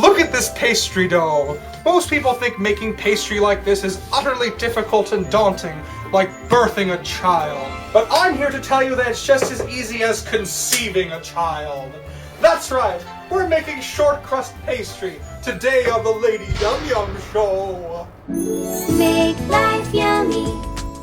Look at this pastry dough. Most people think making pastry like this is utterly difficult and daunting, like birthing a child. But I'm here to tell you that it's just as easy as conceiving a child. That's right, we're making shortcrust pastry today on the Lady Yum Yum Show. Make life yummy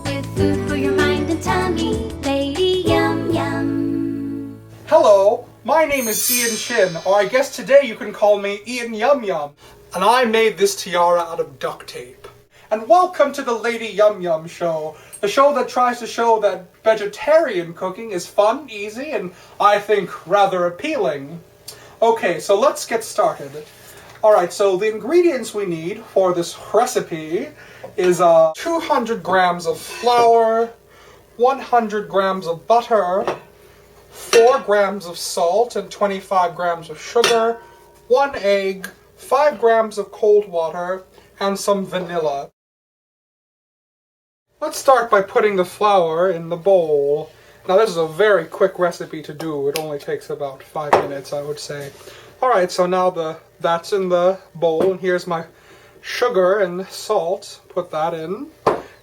with food for your mind and tummy. Lady Yum Yum. Hello, my name is Ian Chin, or I guess today you can call me Ian Yum Yum. And I made this tiara out of duct tape. And welcome to the Lady Yum Yum Show, the show that tries to show that vegetarian cooking is fun, easy, and I think rather appealing. Okay, so let's get started. Alright, so the ingredients we need for this recipe is 200 grams of flour, 100 grams of butter, 4 grams of salt and 25 grams of sugar, 1 egg, 5 grams of cold water, and some vanilla. Let's start by putting the flour in the bowl. Now this is a very quick recipe to do. It only takes about 5 minutes, I would say. Alright, so now that's in the bowl, and here's my sugar and salt. Put that in,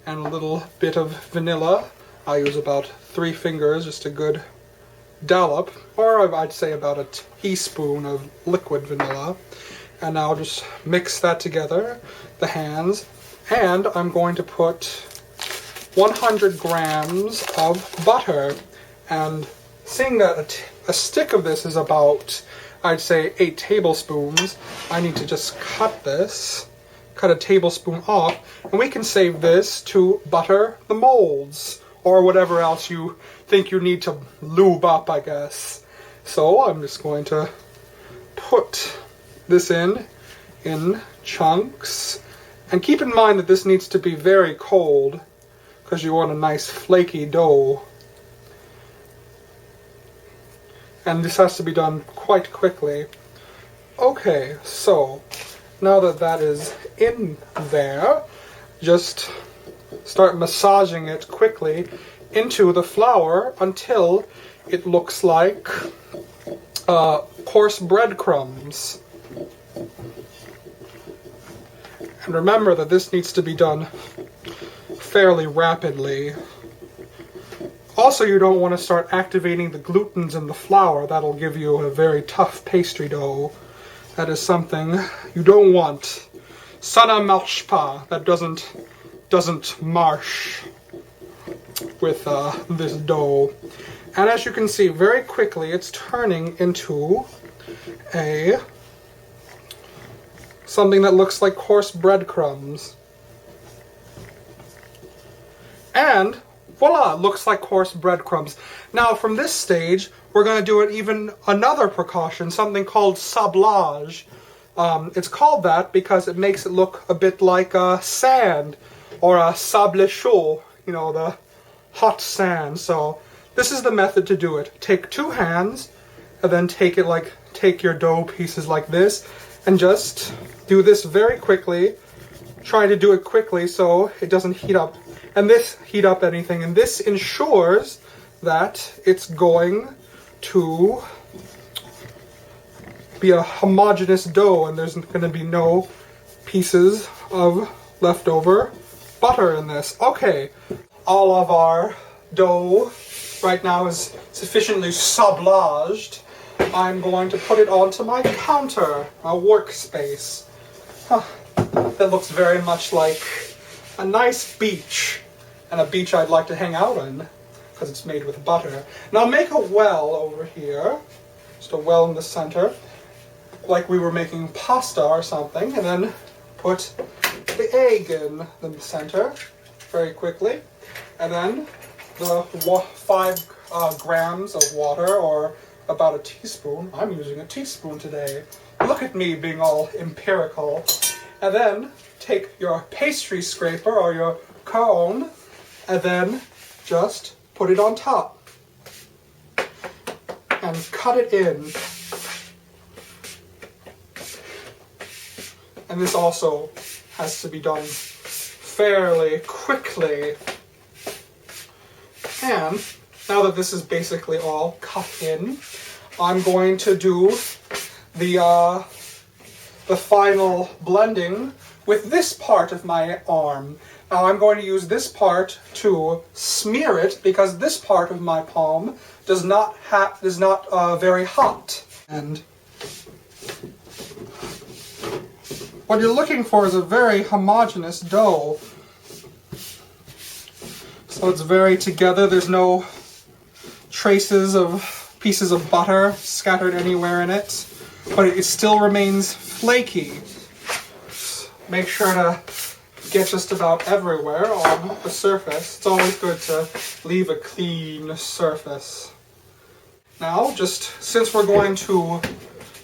and a little bit of vanilla. I use about 3 fingers, just a good dollop, or I'd say about a teaspoon of liquid vanilla. And now just mix that together, the hands, and I'm going to put 100 grams of butter. And seeing that a stick of this is about, I'd say, 8 tablespoons, I need to just cut a tablespoon off, and we can save this to butter the molds, or whatever else you think you need to lube up, I guess. So I'm just going to put this in chunks. And keep in mind that this needs to be very cold, because you want a nice flaky dough. And this has to be done quite quickly. Okay, so now that that is in there, just start massaging it quickly into the flour until it looks like coarse breadcrumbs. And remember that this needs to be done fairly rapidly. Also, you don't want to start activating the glutens in the flour. That'll give you a very tough pastry dough. That is something you don't want. Ça ne marche pas. That doesn't march with this dough. And as you can see, very quickly it's turning into something that looks like coarse breadcrumbs. And voila, it looks like coarse breadcrumbs. Now from this stage, we're going to do it even another precaution, something called sablage. It's called that because it makes it look a bit like sand, or a sable chaud, the hot sand. So this is the method to do it. Take 2 hands, and then take your dough pieces like this, and just do this very quickly. Try to do it quickly so it doesn't heat up anything, and this ensures that it's going to be a homogeneous dough and there's going to be no pieces of leftover butter in this. Okay, all of our dough right now is sufficiently sablaged. I'm going to put it onto my counter, my workspace. That looks very much like a nice beach, and a beach I'd like to hang out in, because it's made with butter. Now make a well over here, just a well in the center, like we were making pasta or something, and then put the egg in the center very quickly, and then the 5 grams of water, or about a teaspoon. I'm using a teaspoon today. Look at me being all empirical. And then take your pastry scraper or your cone, and then just put it on top. And cut it in. And this also has to be done fairly quickly. And now that this is basically all cut in, I'm going to do the the final blending with this part of my arm. Now I'm going to use this part to smear it because this part of my palm is not very hot. And what you're looking for is a very homogeneous dough. So it's very together. There's no traces of pieces of butter scattered anywhere in it, but it still remains flaky. Make sure to get just about everywhere on the surface. It's always good to leave a clean surface. Now, just since we're going to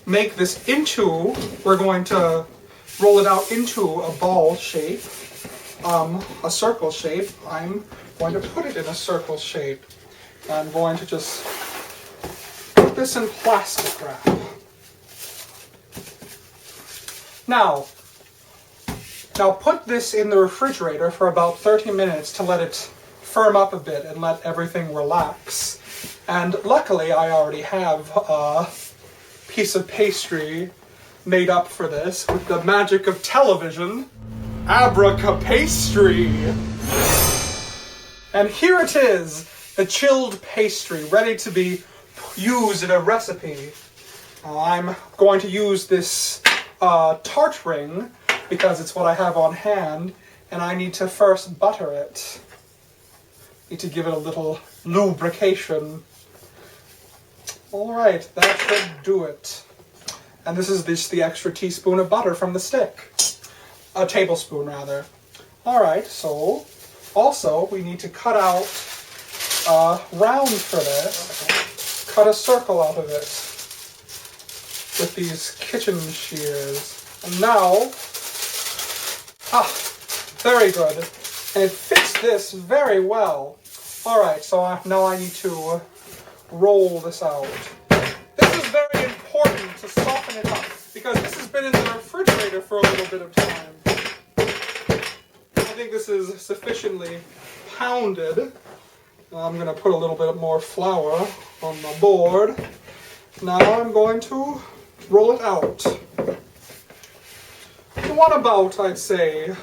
make this we're going to roll it out into a ball shape, a circle shape. I'm going to put it in a circle shape. I'm going to just put this in plastic wrap. Now put this in the refrigerator for about 30 minutes to let it firm up a bit and let everything relax. And luckily I already have a piece of pastry made up for this with the magic of television. Abraca-pastry! And here it is, the chilled pastry, ready to be used in a recipe. I'm going to use this tart ring because it's what I have on hand, and I need to first butter it. Need to give it a little lubrication. Alright, that should do it. And this is just the extra teaspoon of butter from the stick. A tablespoon, rather. Alright, so also we need to cut out a round for this. Cut a circle out of it with these kitchen shears. And now, very good. And it fits this very well. Alright, so now I need to roll this out. This is very important to soften it up because this has been in the refrigerator for a little bit of time. I think this is sufficiently pounded. I'm going to put a little bit more flour on the board. Now I'm going to roll it out. You want about, I'd say,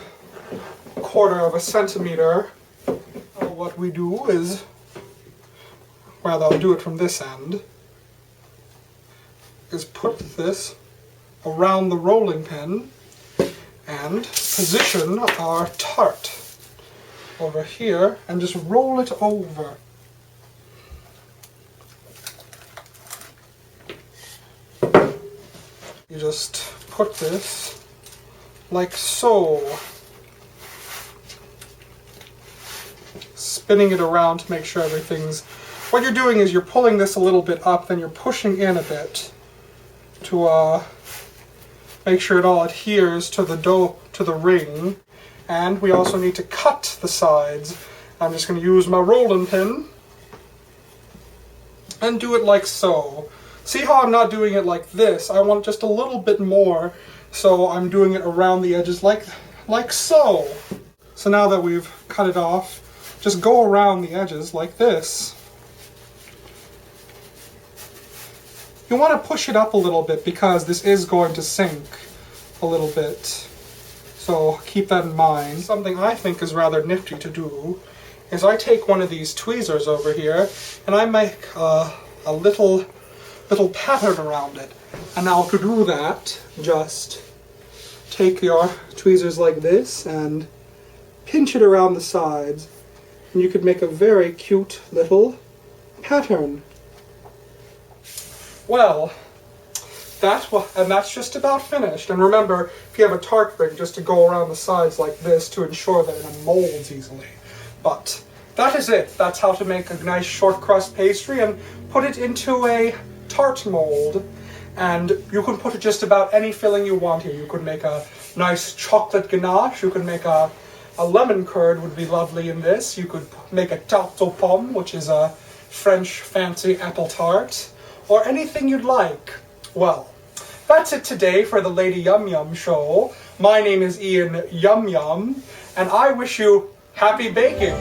1/4 centimeter. What we do is, rather I'll do it from this end, is put this around the rolling pin and position our tart over here and just roll it over. You just put this like so, spinning it around to make sure everything's... What you're doing is you're pulling this a little bit up, then you're pushing in a bit to make sure it all adheres to the dough, to the ring. And we also need to cut the sides. I'm just going to use my rolling pin and do it like so. See how I'm not doing it like this? I want just a little bit more, so I'm doing it around the edges like so. So now that we've cut it off, just go around the edges like this. You want to push it up a little bit because this is going to sink a little bit. So keep that in mind. Something I think is rather nifty to do is I take one of these tweezers over here and I make a little pattern around it. And now to do that, just take your tweezers like this and pinch it around the sides. And you could make a very cute little pattern. Well, that's just about finished. And remember, if you have a tart ring, just to go around the sides like this to ensure that it molds easily. But that is it. That's how to make a nice short crust pastry and put it into a tart mold. And you can put just about any filling you want here. You could make a nice chocolate ganache. You could make a lemon curd would be lovely in this. You could make a tarte aux pommes, which is a French fancy apple tart. Or anything you'd like. Well, that's it today for the Lady Yum Yum Show. My name is Ian Yum Yum, and I wish you happy baking!